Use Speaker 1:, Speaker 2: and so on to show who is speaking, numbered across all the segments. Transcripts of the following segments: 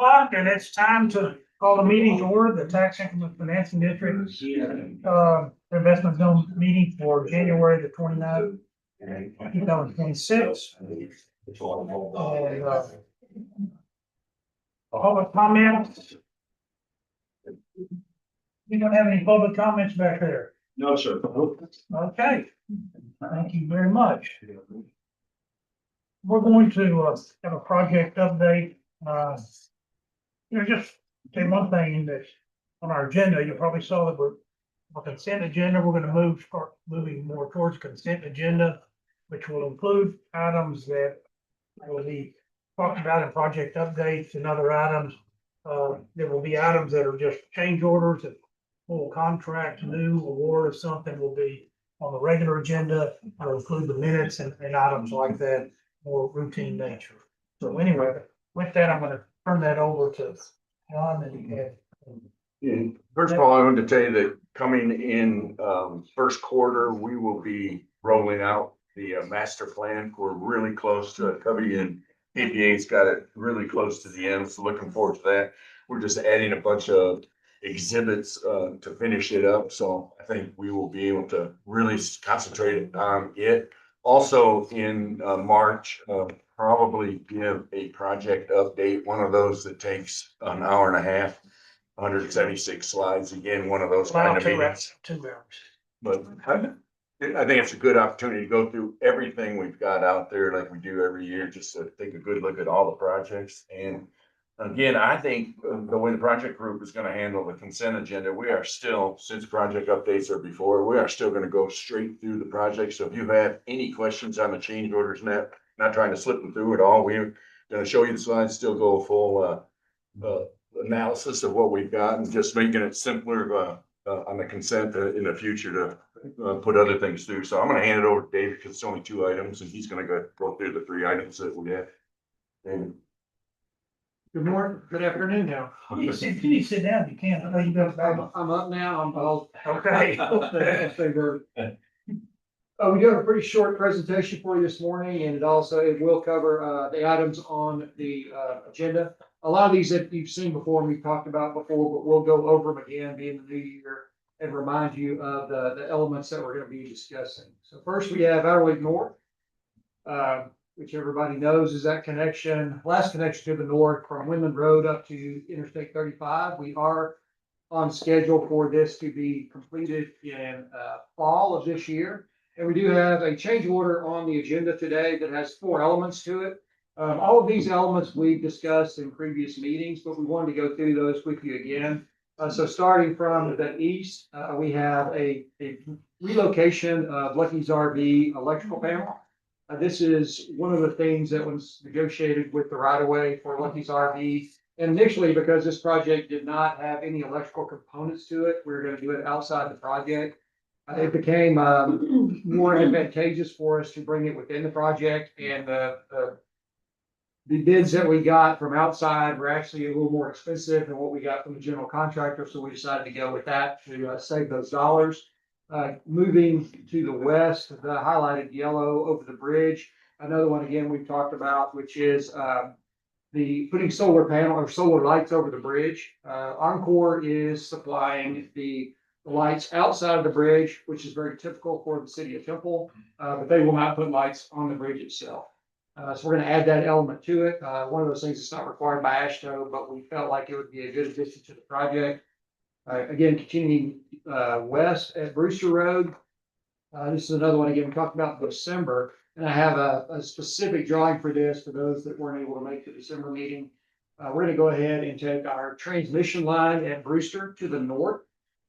Speaker 1: O'clock, and it's time to call the meeting to order, the Tax Increment Financing District investment zone meeting for January the 29th, 2026. Public comments. We don't have any public comments back there.
Speaker 2: No, sir.
Speaker 1: Okay, thank you very much. We're going to have a project update. Just say one thing that's on our agenda. You probably saw that we're on consent agenda. We're going to start moving more towards consent agenda, which will include items that will be talked about in project updates and other items. There will be items that are just change orders, that full contract, new award of something will be on the regular agenda. I'll include the minutes and items like that, more routine nature. So anyway, with that, I'm going to turn that over to John and
Speaker 2: Yeah, first of all, I wanted to tell you that coming in first quarter, we will be rolling out the master plan. We're really close to it. Covey and APA's got it really close to the end, so looking forward to that. We're just adding a bunch of exhibits to finish it up, so I think we will be able to really concentrate on it. Also in March, probably give a project update, one of those that takes an hour and a half, 176 slides, again, one of those kind of meetings.
Speaker 1: 2 hours.
Speaker 2: But I think it's a good opportunity to go through everything we've got out there like we do every year, just to take a good look at all the projects. And again, I think the way the project group is gonna handle the consent agenda, we are still, since project updates are before, we are still gonna go straight through the project. So if you have any questions on the change orders, not trying to slip them through at all, we're gonna show you the slides, still go full analysis of what we've got, and just making it simpler on the consent in the future to put other things through. So I'm gonna hand it over to David because it's only 2 items, and he's gonna go through the 3 items that we have. David.
Speaker 3: Good morning, good afternoon now.
Speaker 1: Can you sit down? You can't. I know you got back.
Speaker 3: I'm up now, I'm all.
Speaker 1: Okay.
Speaker 3: We do have a pretty short presentation for you this morning, and it will cover the items on the agenda. A lot of these that you've seen before, we've talked about before, but we'll go over them again, being the new year, and remind you of the elements that we're gonna be discussing. So first we have Outer Loop North, which everybody knows is that last connection to the north from Windland Road up to Interstate 35. We are on schedule for this to be completed in fall of this year. And we do have a change order on the agenda today that has 4 elements to it. All of these elements we've discussed in previous meetings, but we wanted to go through those with you again. So starting from the east, we have a relocation of Lucky's RV electrical panel. This is one of the things that was negotiated with the right of way for Lucky's RV. And initially, because this project did not have any electrical components to it, we were going to do it outside the project. It became more advantageous for us to bring it within the project, and the bids that we got from outside were actually a little more expensive than what we got from the general contractor, so we decided to go with that to save those dollars. Moving to the west, the highlighted yellow over the bridge, another one again we've talked about, which is the putting solar panel or solar lights over the bridge. Encore is supplying the lights outside of the bridge, which is very typical for the city of Temple, but they will not put lights on the bridge itself. So we're going to add that element to it. One of those things that's not required by AASHTO, but we felt like it would be a good addition to the project. Again, continuing west at Brewster Road. This is another one again we talked about in December, and I have a specific drawing for this for those that weren't able to make the December meeting. We're going to go ahead and take our transmission line at Brewster to the north.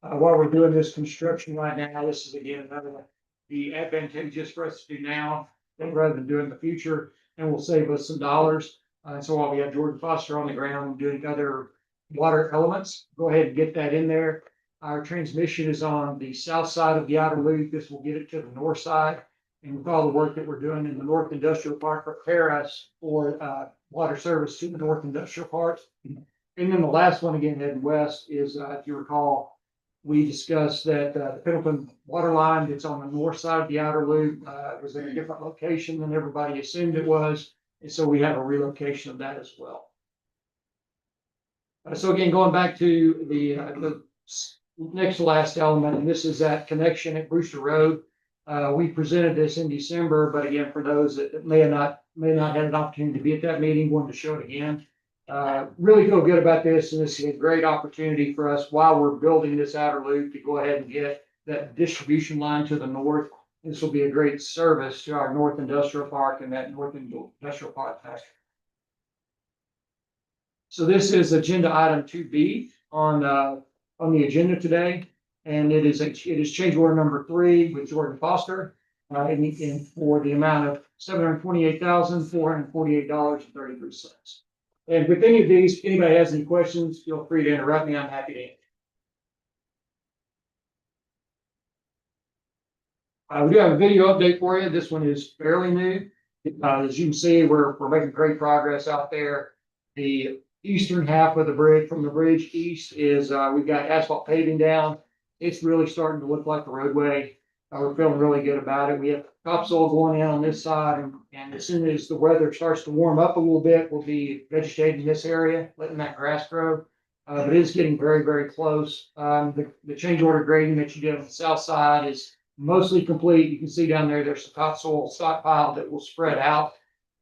Speaker 3: While we're doing this construction right now, this is again another one be advantageous for us to do now rather than do it in the future, and will save us some dollars. So while we have Jordan Foster on the ground doing other water elements, go ahead and get that in there. Our transmission is on the south side of the outer loop. This will get it to the north side. And with all the work that we're doing in the North Industrial Park, prepare us for water service to the North Industrial Park. And then the last one again heading west is, if you recall, we discussed that the Pendleton water line that's on the north side of the outer loop was in a different location than everybody assumed it was. And so we have a relocation of that as well. So again, going back to the next to last element, and this is that connection at Brewster Road. We presented this in December, but again, for those that may not had an opportunity to be at that meeting, wanted to show it again. Really feel good about this, and this is a great opportunity for us while we're building this outer loop to go ahead and get that distribution line to the north. This will be a great service to our North Industrial Park and that North Industrial Park. So this is agenda item 2B on the agenda today. And it is change order number 3 with Jordan Foster, and for the amount of $728,448.33. And with any of these, if anybody has any questions, feel free to interrupt me. I'm happy to answer. We do have a video update for you. This one is fairly new. As you can see, we're making great progress out there. The eastern half of the bridge, from the bridge east, is we've got asphalt paving down. It's really starting to look like the roadway. We're feeling really good about it. We have topsoil going in on this side, and as soon as the weather starts to warm up a little bit, we'll be vegetating this area, letting that grass grow. But it is getting very, very close. The change order grading that you did on the south side is mostly complete. You can see down there, there's some topsoil stockpile that will spread out,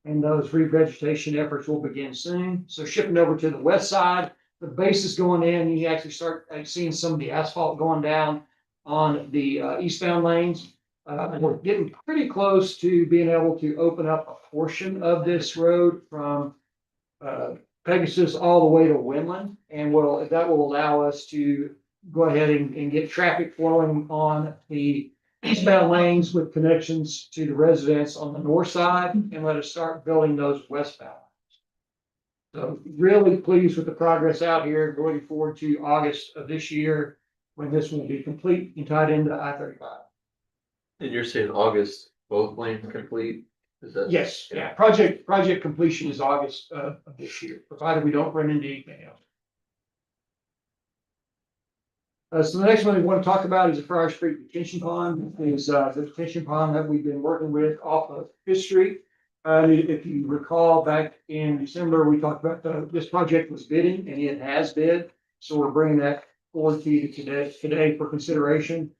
Speaker 3: and those revegetation efforts will begin soon. So shipping over to the west side, the base is going in. You actually start seeing some of the asphalt going down on the eastbound lanes. We're getting pretty close to being able to open up a portion of this road from Pegasus all the way to Winland, and that will allow us to go ahead and get traffic flowing on the eastbound lanes with connections to the residents on the north side, and let us start building those westbound. So really pleased with the progress out here. Looking forward to August of this year when this will be complete and tied into I-35.
Speaker 4: And you're saying August, both lanes complete? Is that?
Speaker 3: Yes, yeah. Project completion is August of this year, provided we don't run into anything else. So the next one we want to talk about is the Friars Creek detention pond. Is the detention pond that we've been working with off of Fifth Street. If you recall, back in December, we talked about this project was bidding, and it has bid. So we're bringing that forward to you today for consideration.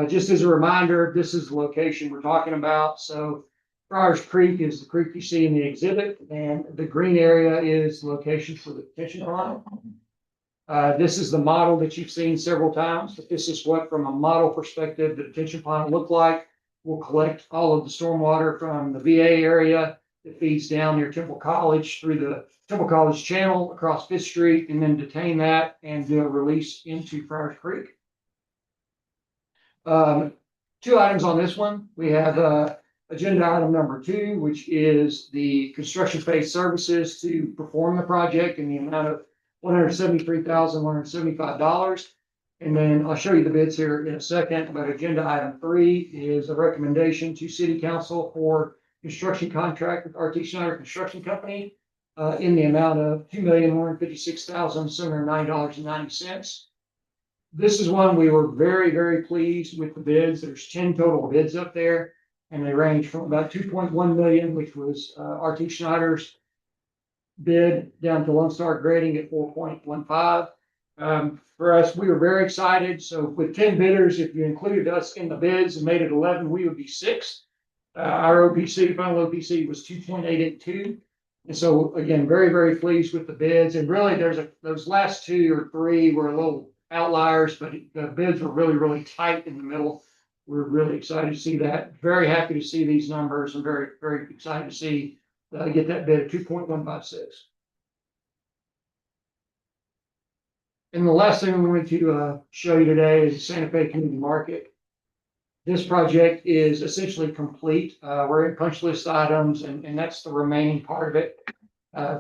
Speaker 3: Just as a reminder, this is the location we're talking about. So Friars Creek is the creek you see in the exhibit, and the green area is the location for the detention pond. This is the model that you've seen several times, but this is what, from a model perspective, the detention pond will look like. We'll collect all of the stormwater from the VA area that feeds down near Temple College through the Temple College channel across Fifth Street, and then detain that and do a release into Friars Creek. 2 items on this one. We have agenda item number 2, which is the construction phase services to perform the project in the amount of $173,175. And then I'll show you the bids here in a second, but agenda item 3 is a recommendation to City Council for construction contract with RT Schneider Construction Company in the amount of $2,156,709.90. This is one we were very, very pleased with the bids. There's 10 total bids up there, and they range from about 2.1 million, which was RT Schneider's bid, down to Lone Star Grading at 4.15. For us, we were very excited. So with 10 bidders, if you included us in the bids and made it 11, we would be 6. Our OPC, final OPC, was 2.882. And so again, very, very pleased with the bids. And really, those last 2 or 3 were a little outliers, but the bids were really, really tight in the middle. We're really excited to see that. Very happy to see these numbers, and very, very excited to see get that bid at 2.156. And the last thing I'm going to show you today is Santa Fe Community Market. This project is essentially complete. We're in punch list items, and that's the remaining part of it.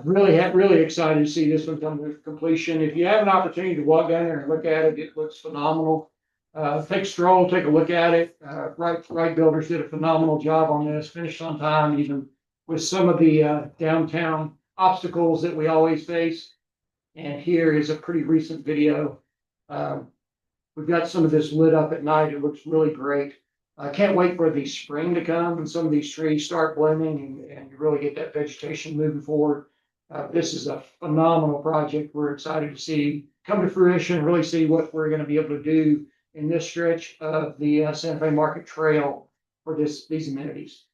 Speaker 3: Really excited to see this one come to completion. If you have an opportunity to walk down there and look at it, it looks phenomenal. Take a stroll, take a look at it. Wright Builders did a phenomenal job on this, finished on time, even with some of the downtown obstacles that we always face. And here is a pretty recent video. We've got some of this lit up at night. It looks really great. I can't wait for the spring to come and some of these trees start blooming, and you really get that vegetation moving forward. This is a phenomenal project. We're excited to see come to fruition, really see what we're gonna be able to do in this stretch of the Santa Fe Market Trail for these amenities.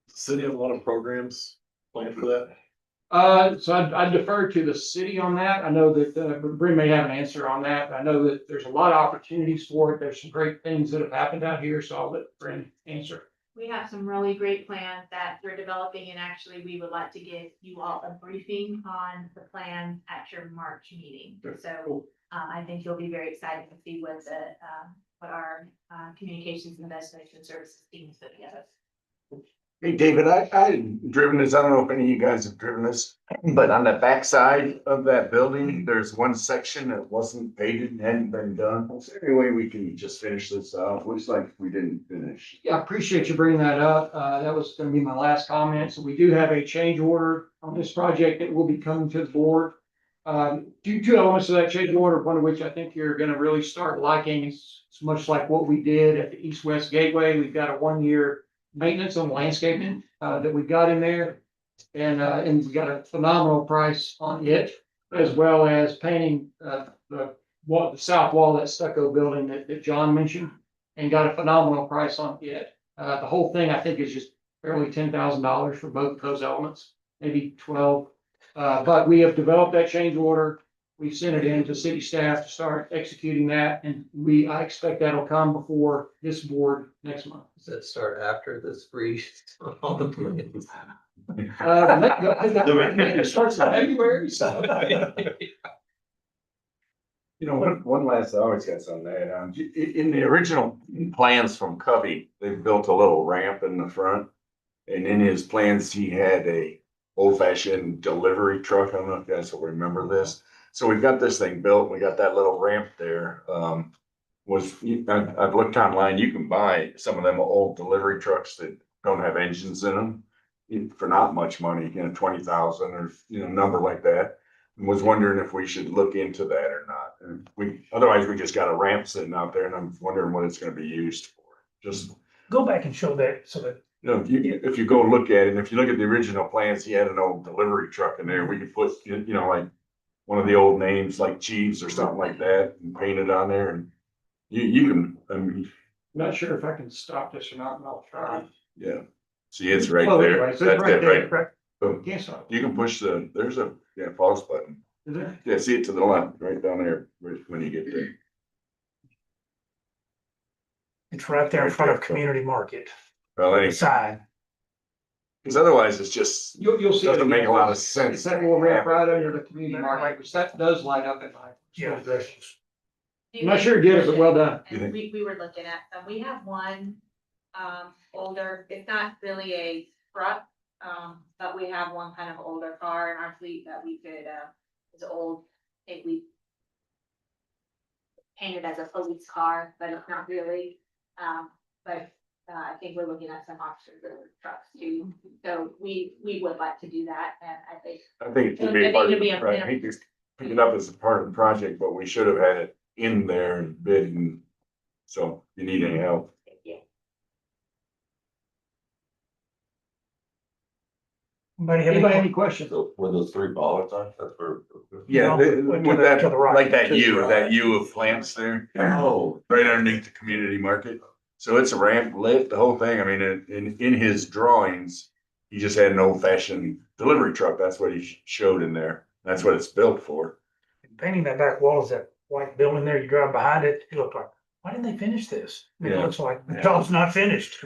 Speaker 5: City have a lot of programs planned for that.
Speaker 3: So I defer to the city on that. I know that, Bryn may have an answer on that. I know that there's a lot of opportunities for it. There's some great things that have happened out here, so I'll let Bryn answer.
Speaker 6: We have some really great plans that we're developing, and actually, we would like to give you all a briefing on the plan at your March meeting. So, I think you'll be very excited to see what our, communications and investigation services team has put together.
Speaker 2: Hey, David, I've driven this, I don't know if any of you guys have driven this, but on the backside of that building, there's one section that wasn't painted and hadn't been done. Is there any way we can just finish this off? Looks like we didn't finish.
Speaker 3: Yeah, I appreciate you bringing that up. That was gonna be my last comment. So we do have a change order on this project that will be coming to the board. Two elements of that change order, one of which I think you're gonna really start liking. It's much like what we did at the East-West Gateway. We've got a 1-year maintenance on landscaping, that we've got in there. And we got a phenomenal price on it, as well as painting, the south wall, of that stucco building that John mentioned, and got a phenomenal price on it. The whole thing, I think, is just barely $10,000 for both of those elements, maybe 12. But we have developed that change order. We've sent it in to city staff to start executing that, and I expect that'll come before this board next month.
Speaker 4: Does that start after this freeze on the plans?
Speaker 3: It starts in February, so.
Speaker 2: You know, one last, I always got something to add on. In the original plans from Covey, they built a little ramp in the front. And in his plans, he had a old fashioned delivery truck. I don't know if you guys will remember this. So we've got this thing built, we got that little ramp there. I've looked online, you can buy some of them old delivery trucks that don't have engines in them for not much money, 20,000 or, number like that. Was wondering if we should look into that or not. And otherwise we just got a ramp sitting out there and I'm wondering what it's gonna be used for. Just,
Speaker 1: Go back and show that so that
Speaker 2: if you go look at it, and if you look at the original plans, he had an old delivery truck in there. We could put, like one of the old names like Jeeves or something like that and paint it on there and you can, I mean,
Speaker 3: Not sure if I can stop this or not, but I'll try.
Speaker 2: yeah. See, it's right
Speaker 3: Oh,
Speaker 2: there.
Speaker 3: anyway, so
Speaker 2: That's
Speaker 3: it's right
Speaker 2: it,
Speaker 3: there,
Speaker 2: right?
Speaker 3: correct?
Speaker 2: Boom.
Speaker 3: Can't stop.
Speaker 2: You can push there's a, pause button.
Speaker 3: Is there?
Speaker 2: Yeah, see it to the left, right down there, when you get there.
Speaker 1: it's right there in front of Community Market,
Speaker 2: Well,
Speaker 1: the
Speaker 2: anyway,
Speaker 1: sign.
Speaker 2: because otherwise it's just,
Speaker 3: You'll see. it
Speaker 2: doesn't make a
Speaker 3: again.
Speaker 2: lot of sense.
Speaker 3: It's that little ramp right under the community market, which that does light up at night.
Speaker 1: Yeah.
Speaker 3: I'm not sure you did it, but well done.
Speaker 2: You think-
Speaker 6: And we were looking at them. We have one, older, it's not really a truck, but we have one kind of older car in our fleet that we could, it's old, I think we painted as a police car, but it's not really. But I think we're looking at some officers or trucks too. So we would like to do that, and I think
Speaker 2: I think it should
Speaker 6: It
Speaker 2: be a
Speaker 6: would
Speaker 2: part
Speaker 6: need
Speaker 2: of,
Speaker 6: to be a
Speaker 2: right, I hate to pick it up as a part of the project, but we should have had it in there and bid and. So if you need any help.
Speaker 6: yeah.
Speaker 1: Anybody have
Speaker 3: Anybody have
Speaker 1: any?
Speaker 3: any questions?
Speaker 5: So where those 3 bollards are, that's where.
Speaker 2: Yeah,
Speaker 1: No,
Speaker 2: with
Speaker 1: to
Speaker 2: that,
Speaker 1: the right.
Speaker 2: like that
Speaker 5: To the
Speaker 2: U
Speaker 5: right.
Speaker 2: of plants there.
Speaker 5: Oh.
Speaker 2: Right underneath the community market. So it's a ramp lit, the whole thing. I mean, in his drawings, he just had an old fashioned delivery truck. That's what he showed in there. That's what it's built for.
Speaker 1: Painting that back wall is that white building there, you drive behind it, you look like, why didn't they finish this? I mean, it
Speaker 2: Yeah.
Speaker 1: looks like the job's not finished.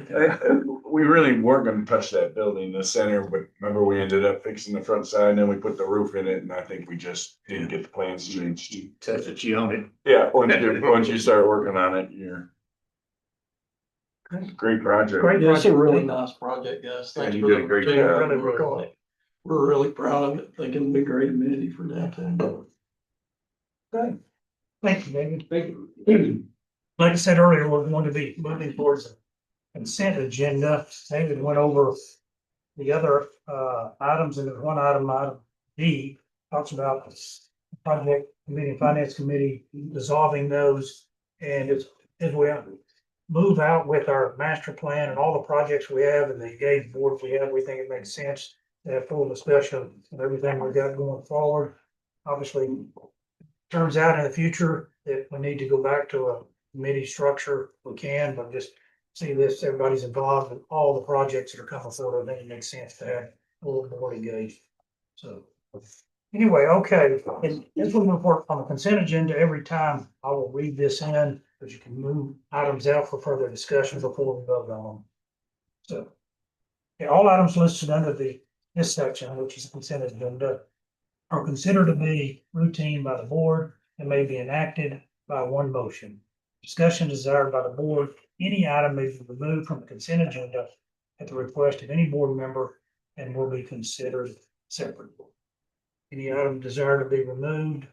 Speaker 2: We really weren't gonna touch that building in the center, but remember we ended up fixing the front side and then we put the roof in it and I think we just didn't get the plans changed.
Speaker 5: That's what you own it.
Speaker 2: Yeah, once you start working on it, you're. Great project.
Speaker 1: Great
Speaker 7: Yeah, it's a
Speaker 1: project.
Speaker 7: really nice project, guys.
Speaker 2: Yeah,
Speaker 7: Thanks
Speaker 2: you
Speaker 7: for
Speaker 2: did a
Speaker 7: the
Speaker 2: great
Speaker 7: opportunity
Speaker 2: job.
Speaker 7: to work on it. We're really proud of it. Think it'll be a great amenity for downtown.
Speaker 1: Good. Thank you, David.
Speaker 3: Thank you.
Speaker 1: Like I said earlier, we're going to be moving towards a consent agenda. David went over the other items, and there's one item D, talks about project committee, finance committee, dissolving those. And it's, as move out with our master plan and all the projects we have and the engaged board we have, we think it makes sense to have full discussion of everything we got going forward. Obviously, turns out in the future that we need to go back to a committee structure, we can, but just see this, everybody's involved in all the projects that are coming forward. I think it makes sense to have a little more engaged. So anyway, okay, and this will report on the consent agenda every time. I will read this in, but you can move items out for further discussion before we vote on them. So, okay, all items listed under this section, which is the consent agenda, are considered to be routine by the board and may be enacted by one motion. Discussion desired by the board, any item may be removed from the consent agenda at the request of any board member and will be considered separately. Any item desired to be removed?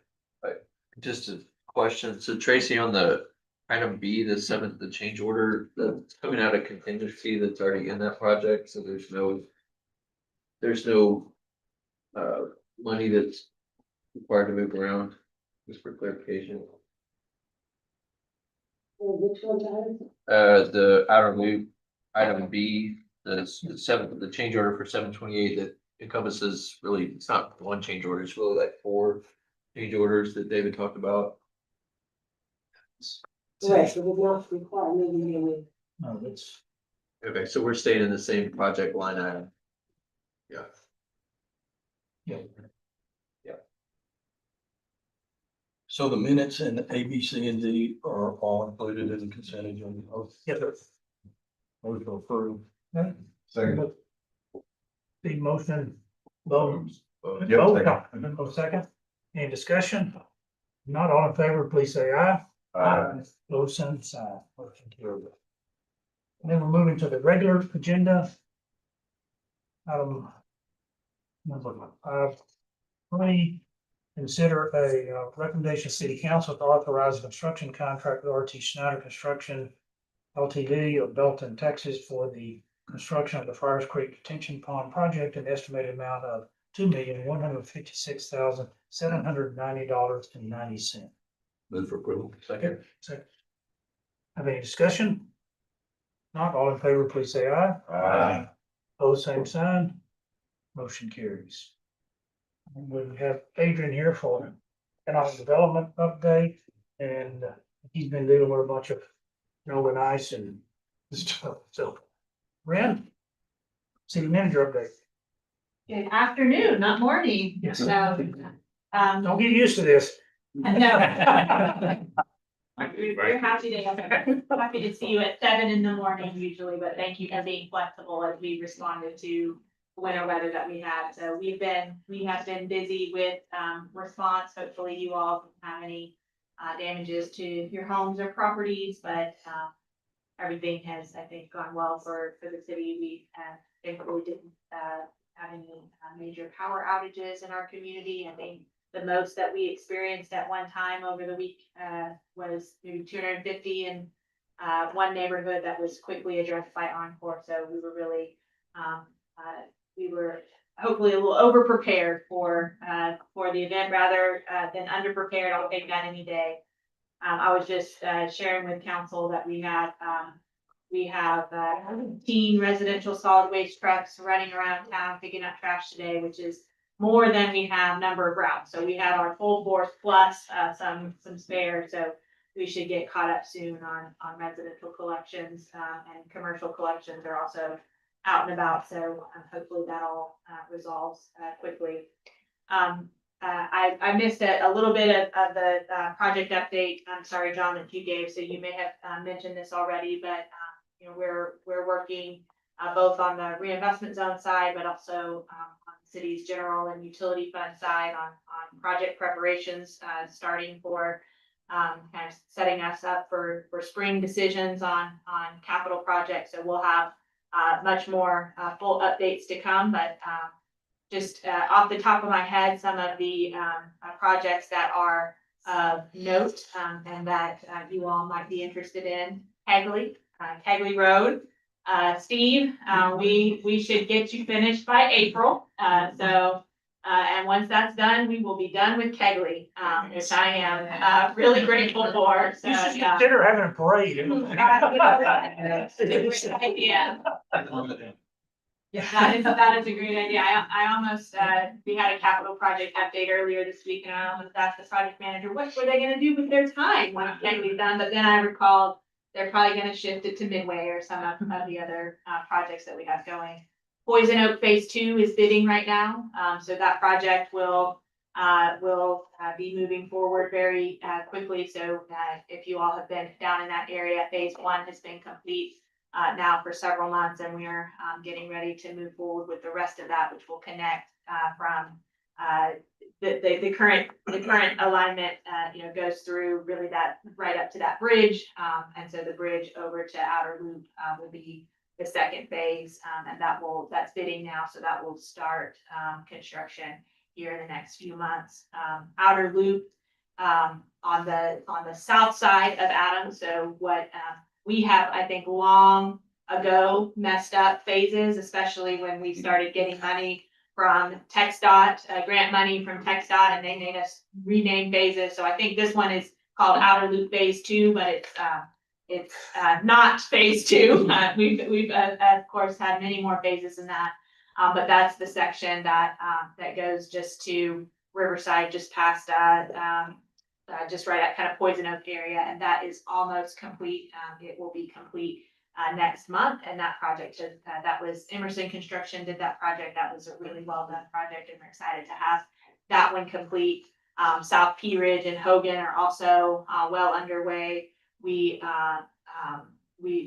Speaker 4: Just a question. So Tracy, on the item B, the seventh, the change order, that's coming out of contingency that's already in that project, so there's no. Money that's required to move around, just for clarification.
Speaker 8: Which one, Tyler?
Speaker 4: The outer loop, item B, the seventh, the change order for 728 that encompasses really, it's not one change order, it's really like 4 change orders that David talked about.
Speaker 8: Right, so we don't require maybe any.
Speaker 1: No, it's,
Speaker 4: Okay, so we're staying in the same project line item. Yeah.
Speaker 1: yeah,
Speaker 7: So the minutes and A, B, C, and D are all included in the consent agenda.
Speaker 1: yeah, there's
Speaker 7: Motion approved.
Speaker 2: Second.
Speaker 1: the motion, vote.
Speaker 2: Yep,
Speaker 1: Vote,
Speaker 2: second.
Speaker 1: no second. Any discussion? Not all in favor, please say aye. Those same sign. Motion carried. And then we're moving to the regular agenda. Number 3, consider a recommendation of city council to authorize a construction contract with RT Schneider Construction LTD of Belton, Texas for the construction of the Friars Creek Detention Pond project, an estimated amount of $2,156,790.90.
Speaker 4: Move for approval. Second.
Speaker 1: Second. Have any discussion? Not all in favor, please say aye. Pose same sign. Motion carries. And we have Adrian here for economic development update, and he's been dealing with a bunch of snow and ice and stuff, so. Ren? City manager update.
Speaker 6: Good afternoon, not morning.
Speaker 1: Yes.
Speaker 6: So,
Speaker 1: Don't get used to this.
Speaker 6: no. We're happy to see you at 7 in the morning usually, but thank you for being flexible as we responded to winter weather that we had. So we have been busy with response. Hopefully you all don't have any damages to your homes or properties, but everything has, I think, gone well for the city. We thankfully didn't have any major power outages in our community. I think the most that we experienced at one time over the week was maybe 250 in one neighborhood that was quickly addressed by Encore. So we were really, we were hopefully a little over prepared for the event rather than under prepared. I'll take that any day. I was just sharing with council that we have 15 residential solid waste trucks running around town picking up trash today, which is more than we have number of routes. So we have our full force plus some spare. So we should get caught up soon on residential collections and commercial collections are also out and about. So hopefully that all resolves quickly. I missed a little bit of the project update. I'm sorry, John, that you gave. So you may have mentioned this already, but you know, we're working both on the reinvestment zone side, but also on the city's general and utility fund side on project preparations, starting for kind of setting us up for spring decisions on capital projects. So we'll have much more full updates to come, but just off the top of my head, some of the projects that are of note and that you all might be interested in. Kegley Road. Steve, we should get you finished by April. So And once that's done, we will be done with Kegley, which I am, really grateful for. So,
Speaker 1: You should
Speaker 6: yeah.
Speaker 1: consider having a parade.
Speaker 6: It's a great idea. That is a great idea. I almost, we had a capital project update earlier this week and I almost asked the project manager, what were they gonna do with their time when Kegley's done? But then I recalled they're probably gonna shift it to Midway or some of the other, projects that we have going. Poison Oak Phase 2 is bidding right now, so that project will be moving forward very, quickly. So, if you all have been down in that area, Phase 1 has been complete now for several months, and we are getting ready to move forward with the rest of that, which will connect from the current alignment, goes through really that right up to that bridge, and so the bridge over to Outer Loop will be the second phase, and that's bidding now, so that will start construction here in the next few months. Outer Loop on the south side of Adams, so what we have, I think, long ago messed up phases, especially when we started getting money from TxDOT, grant money from TxDOT, and they made us rename phases. So I think this one is called Outer Loop Phase 2, but it's not Phase 2. We've of course had many more phases than that, but that's the section that goes just to Riverside, just past just right at kind of Poison Oak area, and that is almost complete. It will be complete next month, and that project that was Emerson Construction did that project. That was a really well done project, and we're excited to have that one complete. South Pea Ridge and Hogan are also well underway.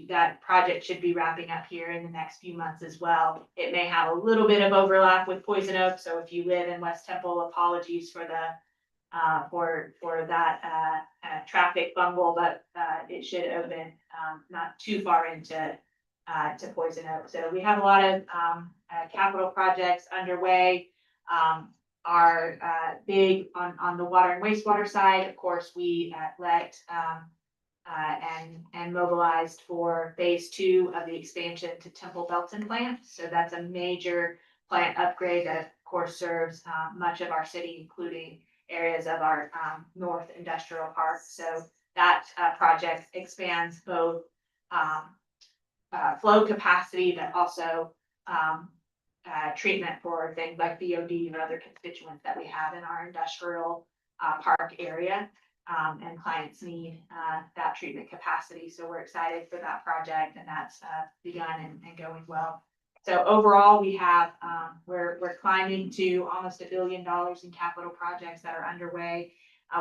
Speaker 6: That project should be wrapping up here in the next few months as well. It may have a little bit of overlap with Poison Oak, so if you live in West Temple, apologies for the for that traffic bungle, but it should open not too far into to Poison Oak. So we have a lot of capital projects underway. Are big on the water and wastewater side. Of course, we let and mobilized for Phase 2 of the expansion to Temple Belton plant. So that's a major plant upgrade that of course serves much of our city, including areas of our North Industrial Park. So that project expands both flow capacity, but also treatment for things like BOD and other constituents that we have in our industrial park area. And clients need that treatment capacity. So we're excited for that project, and that's begun and going well. So overall, we have we're climbing to almost $1 billion in capital projects that are underway,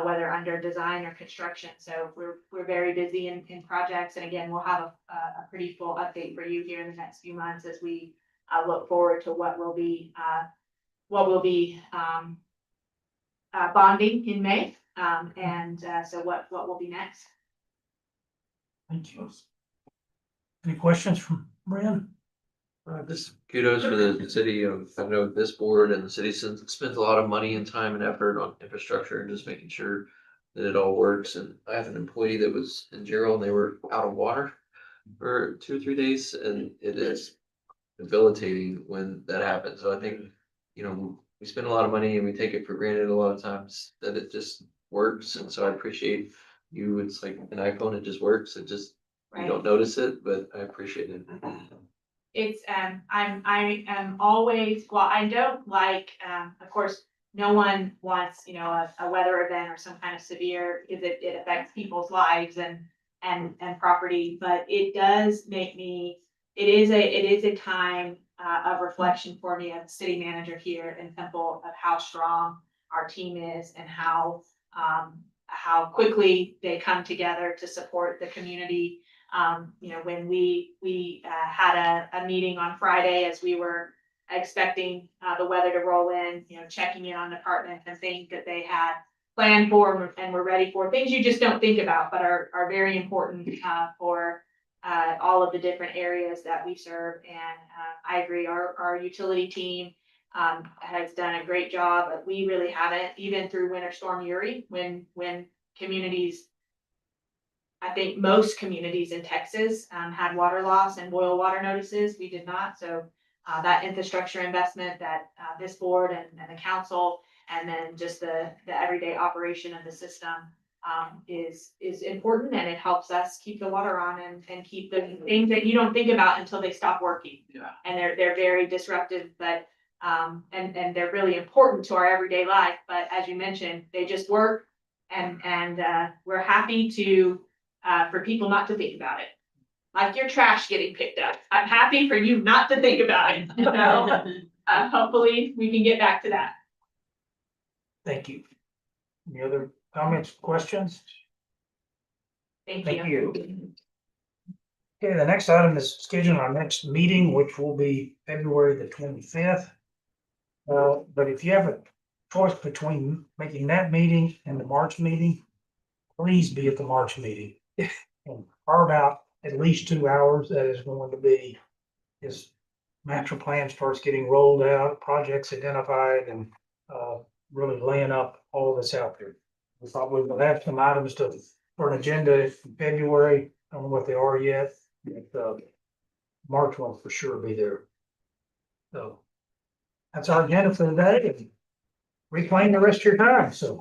Speaker 6: whether under design or construction. So we're very busy in projects, and again, we'll have a pretty full update for you here in the next few months as we look forward to what will be bonding in May, so what will be next.
Speaker 1: Thank you. Any questions from Brad?
Speaker 4: Just kudos for the city of, I know this board and the city spends a lot of money and time and effort on infrastructure and just making sure that it all works. And I have an employee that was in Gerald and they were out of water for 2 or 3 days, and it is debilitating when that happens. So I think, we spend a lot of money and we take it for granted a lot of times that it just works. And so I appreciate you. It's like an iPhone, it just works. It just, you don't notice it, but I appreciate it.
Speaker 6: It's I am always, well, I don't like, of course, no one wants, a weather event or some kind of severe, because it affects people's lives and property, but it does make me, it is a time of reflection for me as city manager here in Temple of how strong our team is and how quickly they come together to support the community. When we had a meeting on Friday as we were expecting the weather to roll in, checking in on departments and things that they had planned for and were ready for, things you just don't think about, but are very important for all of the different areas that we serve. And I agree, our utility team has done a great job, but we really haven't, even through Winter Storm Uri, when communities, I think most communities in Texas had water loss and boil water notices. We did not. So that infrastructure investment that, this board and the council, and then just the everyday operation of the system, is important, and it helps us keep the water on and keep the things that you don't think about until they stop working.
Speaker 4: Yeah.
Speaker 6: And they're very disruptive, but, and they're really important to our everyday life, but as you mentioned, they just work. And we're happy to, for people not to think about it. Like your trash getting picked up. I'm happy for you not to think about it. So, hopefully we can get back to that.
Speaker 1: Thank you. Any other comments, questions?
Speaker 6: Thank
Speaker 1: Thank
Speaker 6: you.
Speaker 1: you. Okay, the next item is scheduling our next meeting, which will be February the 25th. But if you have a choice between making that meeting and the March meeting, please be at the March meeting. And carve out at least 2 hours. That is going to be is master plan starts getting rolled out, projects identified, and really laying up all this out there. We probably will have some items for an agenda in February. I don't know what they are yet, but March will for sure be there. So that's our agenda for today. And reclaim the rest of your time. So